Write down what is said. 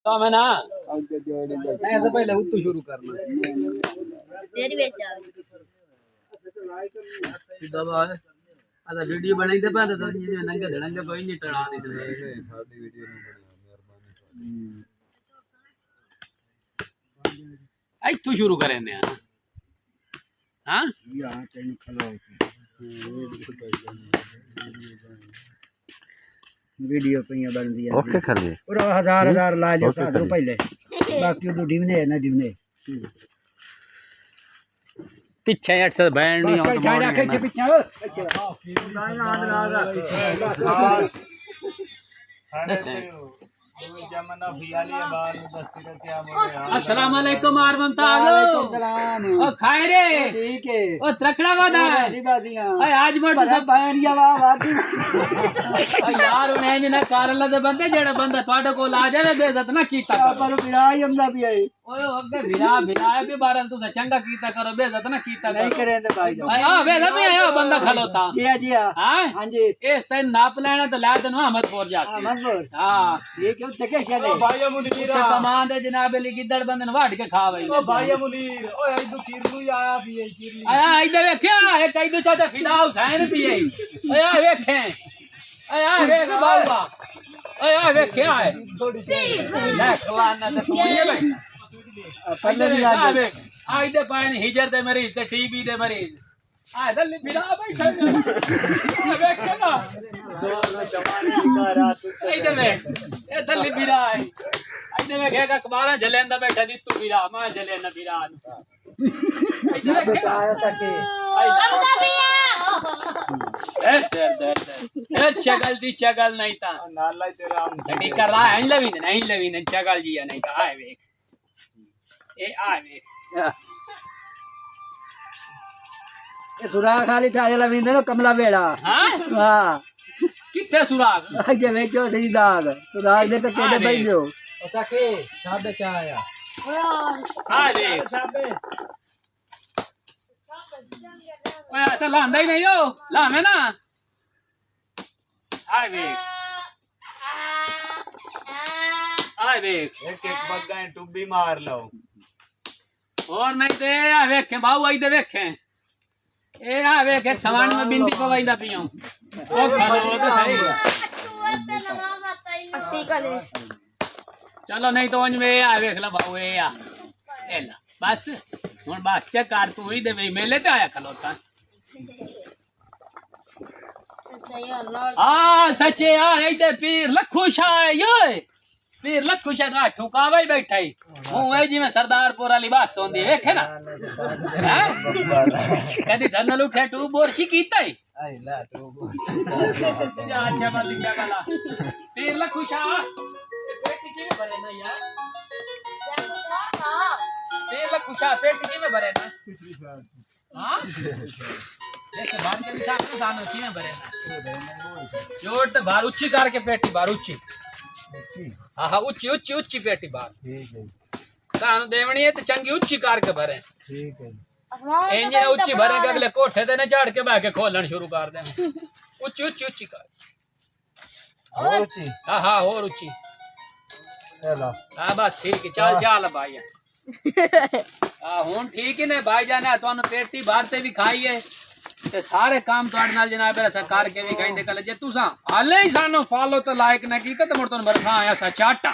तो मैं ना मैं ऐसे पहले उत्तू शुरू करना तेरी बेचा दबा है अच्छा वीडियो बनाई दे पहले सर ये नंगे धड़ंगे कोई नहीं टड़ा नहीं दे सादी वीडियो ना मेहरबानी आई तू शुरू करें ने हां यहां कहीं खलो वीडियो पे बन दिया ओके कर लिए पूरा हजार ला जो साधु पहले बाकी तो डिवने है ना डिवने पीछे 800 बैंड नहीं हो तो मोड़ रखे पीछे अस्सलाम वालेकुम आरमन तालो ओ खाए रे ठीक है ओ त्रखड़ा वादा जी बाजियां ओए आज मट सब पानिया वादी ओ यार उन्हें इंज ना कर ला दे बंदे जेड़ा बंदा ਤੁਹਾਡੇ ਕੋਲ ਆ ਜਾਵੇ ਬੇਇੱਜ਼ਤ ਨਾ ਕੀਤਾ पर बिराई हमदा भी है ओए अगे बिरा भी बारन तू चंगा कीता करो बेइज्जत ना कीता नहीं करेंगे भाई जान हां बेइज्जत नहीं आया बंदा खलोता जी हां हां जी इस तैन नाप लेना तो ला देना अहमदपुर जासी मंजूर हां ये क्यों तके शाले भाई मुनीर ते कमान दे जनाब अली गिद्दड़ बंदे ने वाड़ के खा भाई ओ भाई मुनीर ओए आई दो किरलू आया भी है किरली आया इधर देखया ए कई दो चाचा फिदा हुसैन भी है ओए आ देखे ओए आ देख बाबा ओए आ देखया है ले खलाना ते तू ये भाई पहले भी आ आ इधर पानी हिजर दे मरीज ते टीबी दे मरीज आ दल फिरा बैठा देख के ना दो जमाने का रात इधर देख ए दल फिरा है इधर देख एक अखबार जलेंदा बैठा दी तू फिरा मां जले न फिरा इधर देख आया तके ए दर चगल दी चगल नहीं था नाला तेरा सटी कर रहा है नहीं लवीन चगल जिया नहीं था आए वे ए आए वे ये सुराग खाली था जला विंदे नो कमला बेड़ा हां हां किथे सुराग जे वेचो सही दाग सुराग दे तो केडे भाई दो अच्छा के साबे क्या आया आए वे साबे ओए तो लांदा ही नहीं हो ला में ना आए वे एक एक बग्गा टुब्बी मार लो और नहीं ते आ वेखे बाऊ आई दे वेखे ए आ वेखे सवान में बिंदी पवाईदा पियो ओ खलो तो सही चलो नहीं तो में आ वेख ला बाऊ ए आ ए ला बस हुन बस चेक कर तू ही दे वे मेले ते आया खलोता आ सच्चे आ इधर पीर लखू शाह ये पीर लखू शाह ना ठुकावा ही बैठा ही हूं ए जी में सरदारपुरा लिबास होंदी वेखे ना कदी धनल उठे टू बोरशी कीता ही आई ला तो अच्छा बाला पीर लखू शाह पेट की में भरे ना यार पीर लखू शाह पेट की में भरे ना हां देख बाहर के दिखा ना सामने की में भरे ना जोर ते बाहर ऊंची करके पेटी बाहर ऊंची हां हां ऊंची ऊंची ऊंची पेटी बाहर ठीक है कान देवणी है तो चंगी ऊंची करके भरे ठीक है इंजन ऊंची भरे के अगले कोठे ते न चढ़ के बाके खोलन शुरू कर दे ऊंची ऊंची ऊंची कर और ची हां हां और ऊंची चलो हां बस ठीक है चल चल भाई हां हुन ठीक है ने भाई जाने तोन पेटी भारते भी खाई है ते सारे काम तोड़ नाल जनाब सरकार के भी कहिंदे कल जे तुसा हाले ही सानो फॉलो तो लायक न की तो मुड़ तोन बरसा आया सा चाटा